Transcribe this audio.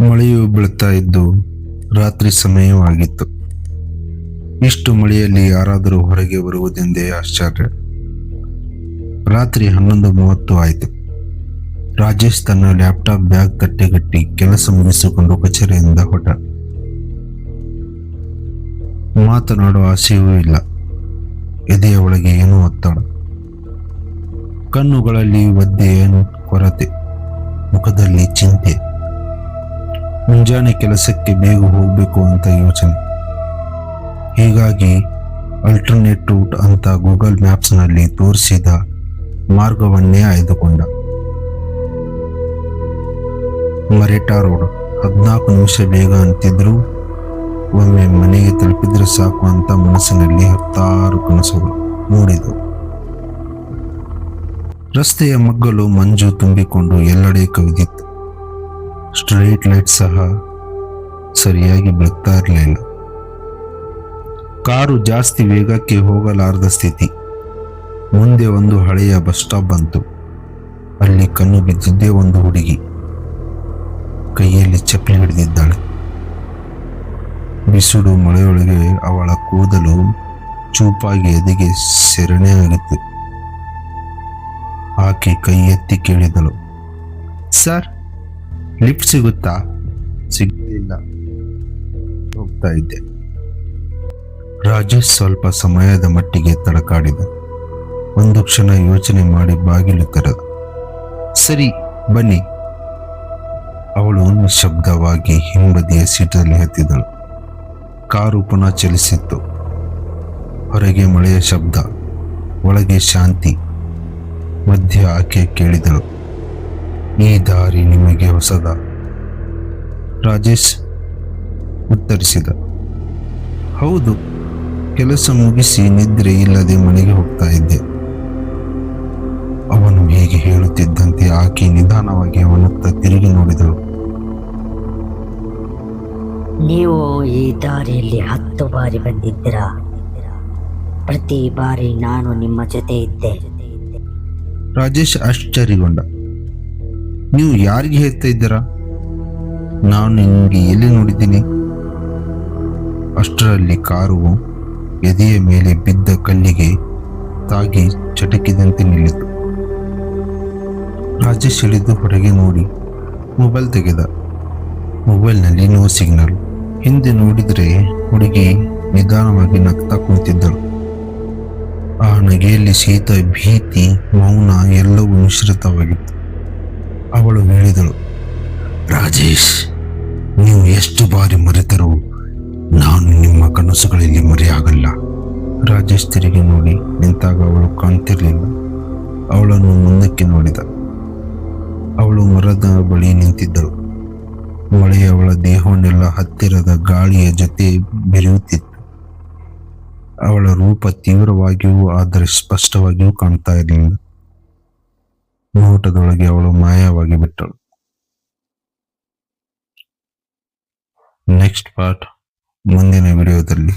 ಮಳೆಯು ಬೀಳ್ತಾ ಇದ್ದು ರಾತ್ರಿ ಸಮಯವಾಗಿತ್ತು. ಇಷ್ಟು ಮಳೆಯಲ್ಲಿ ಯಾರಾದರೂ ಹೊರಗೆ ಬರುವುದೆಂದೇ ಆಶ್ಚರ್ಯ. ರಾತ್ರಿ 11:30 ಆಯಿತು. ರಾಜೇಶ್ ತನ್ನ ಲ್ಯಾಪ್ಟಾಪ್ ಬ್ಯಾಗ್ ತಟ್ಟೆಗಟ್ಟಿ ಕೆಲಸ ಮುಗಿಸಿಕೊಂಡು ಕಚೇರಿಯಿಂದ ಹೊರಟ. ಮಾತನಾಡುವ ಆಸೆಯೂ ಇಲ್ಲ. ಎದೆಯ ಒಳಗೆ ಏನೋ ಒತ್ತಡ, ಕಣ್ಣುಗಳಲ್ಲಿ ಒದ್ದೆಯ ಕೊರತೆ, ಮುಖದಲ್ಲಿ ಚಿಂತೆ. ಮುಂಜಾನೆ ಕೆಲಸಕ್ಕೆ ಬೇಗ ಹೋಗ್ಬೇಕು ಅಂತ ಯೋಚನೆ. ಹೀಗಾಗಿ ಅಲ್ಟರ್ನೇಟ್ ರೂಟ್ ಅಂತ ಗೂಗಲ್ ಮ್ಯಾಪ್ಸ್ನಲ್ಲಿ ತೋರಿಸಿದ ಮಾರ್ಗವನ್ನೇ ಆಯ್ದುಕೊಂಡ. ಮರೇಟಾ ರೋಡ್ 14 ನಿಮಿಷ ಬೇಗ ಅಂತಿದ್ರು ಒಮ್ಮೆ ಮನೆಗೆ ತಲುಪಿದ್ರೆ ಸಾಕು ಅಂತ ಮನಸ್ಸಿನಲ್ಲಿ 10 ಕನಸುಗಳು ಮೂಡಿದವು. ರಸ್ತೆಯ ಮಗ್ಗಲು ಮಂಜು ತುಂಬಿಕೊಂಡು ಎಲ್ಲೆಡೆ ಕವಿದಿತ್ತು. ಸ್ಟ್ರೀಟ್ ಲೈಟ್ ಸಹ ಸರಿಯಾಗಿ ಬೆಳಗ್ತಾ ಇರಲಿಲ್ಲ. ಕಾರು ಜಾಸ್ತಿ ವೇಗಕ್ಕೆ ಹೋಗಲಾರದ ಸ್ಥಿತಿ. ಮುಂದೆ ಒಂದು ಹಳೆಯ ಬಸ್ ಸ್ಟಾಪ್ ಬಂತು. ಅಲ್ಲಿ ಕಣ್ಣು ಬಿದ್ದಿದ್ದೇ ಒಂದು ಹುಡುಗಿ. ಕೈಯಲ್ಲಿ ಚಪ್ಪಲಿ ಹಿಡಿದಿದ್ದಾಳೆ. ಬಿಸಿಲು ಮಳೆಯೊಳಗೆ ಅವಳ ಕೂದಲು ಚೂಪಾಗಿ ಎದೆಗೆ ಸೆರಣೆ ಆಗಿತ್ತು. ಆಕೆ ಕೈ ಎತ್ತಿ ಕೇಳಿದಳು, ಸರ್, ಲಿಫ್ಟ್ ಸಿಗುತ್ತಾ? ಸಿಗಲಿಲ್ಲ, ಹೋಗ್ತಾ ಇದ್ದೆ. ರಾಜೇಶ್ ಸ್ವಲ್ಪ ಸಮಯದ ಮಟ್ಟಿಗೆ ತಡಕಾಡಿದ. ಒಂದು ಕ್ಷಣ ಯೋಚನೆ ಮಾಡಿ ಬಾಗಿಲು ತೆರೆದ. ಸರಿ, ಬನ್ನಿ. ಅವಳು ನಿಶಬ್ದವಾಗಿ ಹಿಂಬದಿಯ ಸೀಟಲ್ಲಿ ಹತ್ತಿದಳು. ಕಾರು ಪುನಃ ಚಲಿಸಿತ್ತು. ಹೊರಗೆ ಮಳೆಯ ಶಬ್ದ, ಒಳಗೆ ಶಾಂತಿ. ಮಧ್ಯ ಆಕೆ ಕೇಳಿದಳು, ಈ ದಾರಿ ನಿಮಗೆ ಹೊಸದ? ರಾಜೇಶ್ ಉತ್ತರಿಸಿದ, ಹೌದು, ಕೆಲಸ ಮುಗಿಸಿ ನಿದ್ರೆ ಇಲ್ಲದೆ ಮನೆಗೆ ಹೋಗ್ತಾ ಇದ್ದೆ. ಅವನು ಹೀಗೆ ಹೇಳುತ್ತಿದ್ದಂತೆ ಆಕೆ ನಿಧಾನವಾಗಿ ಅವನತ್ತ ತಿರುಗಿ ನೋಡಿದಳು. ನೀವು ಈ ದಾರಿಯಲ್ಲಿ 10 ಬಾರಿ ಬಂದಿದ್ದೀರಾ. ಪ್ರತಿ ಬಾರಿ ನಾನು ನಿಮ್ಮ ಜೊತೆ ಇದ್ದೆ. ರಾಜೇಶ್ ಆಶ್ಚರ್ಯಗೊಂಡ. ನೀವು ಯಾರಿಗೆ ಹೇಳ್ತಾ ಇದ್ದೀರಾ? ನಾನು ನಿಮಗೆ ಎಲ್ಲಿ ನೋಡಿದ್ದೀನಿ? ಅಷ್ಟರಲ್ಲಿ ಕಾರು ಎದೆಯ ಮೇಲೆ ಬಿದ್ದ ಕಲ್ಲಿಗೆ ತಾಗಿ ಚಟಕಿದಂತೆ ನಿಲ್ಲಿತು. ರಾಜೇಶ್ ಇಳಿದು ಹೊರಗೆ ನೋಡಿ ಮೊಬೈಲ್ ತೆಗೆದ. ಮೊಬೈಲ್ನಲ್ಲಿ ನೋ ಸಿಗ್ನಲ್. ಹಿಂದೆ ನೋಡಿದರೆ ಹುಡುಗಿ ನಿಧಾನವಾಗಿ ನಗ್ತಾ ಕುಳಿತಿದ್ದಳು. ಆ ನಗೆಯಲ್ಲಿ ಶೀತ, ಭೀತಿ, ಮೌನ ಎಲ್ಲವೂ ಮಿಶ್ರಿತವಾಗಿತ್ತು. ಅವಳು ಹೇಳಿದಳು, ರಾಜೇಶ್, ನೀವು ಎಷ್ಟು ಬಾರಿ ಮರೆತರೂ ನಾನು ನಿಮ್ಮ ಕನಸುಗಳಲ್ಲಿ ಮರೆಯಾಗಲ್ಲ. ರಾಜೇಶ್ ತಿರುಗಿ ನೋಡಿ ನಿಂತಾಗ ಅವಳು ಕಾಣ್ತಿರ್ಲಿಲ್ಲ. ಅವಳನ್ನು ಮುಂದಕ್ಕೆ ನೋಡಿದ. ಅವಳು ಮರದ ಬಳಿ ನಿಂತಿದ್ದಳು. ಮಳೆ ಅವಳ ದೇಹವನ್ನೆಲ್ಲ ಹತ್ತಿರದ ಗಾಳಿಯ ಜೊತೆ ಬೆರೆಯುತ್ತಿತ್ತು. ಅವಳ ರೂಪ ತೀವ್ರವಾಗಿಯೂ ಆದರೆ ಸ್ಪಷ್ಟವಾಗಿಯೂ ಕಾಣ್ತಾ ಇರಲಿಲ್ಲ. ನೋಟದೊಳಗೆ ಅವಳು ಮಾಯವಾಗಿ ಬಿಟ್ಟಳು. ನೆಕ್ಸ್ಟ್ ಪಾರ್ಟ್ ಮುಂದಿನ ವಿಡಿಯೋದಲ್ಲಿ.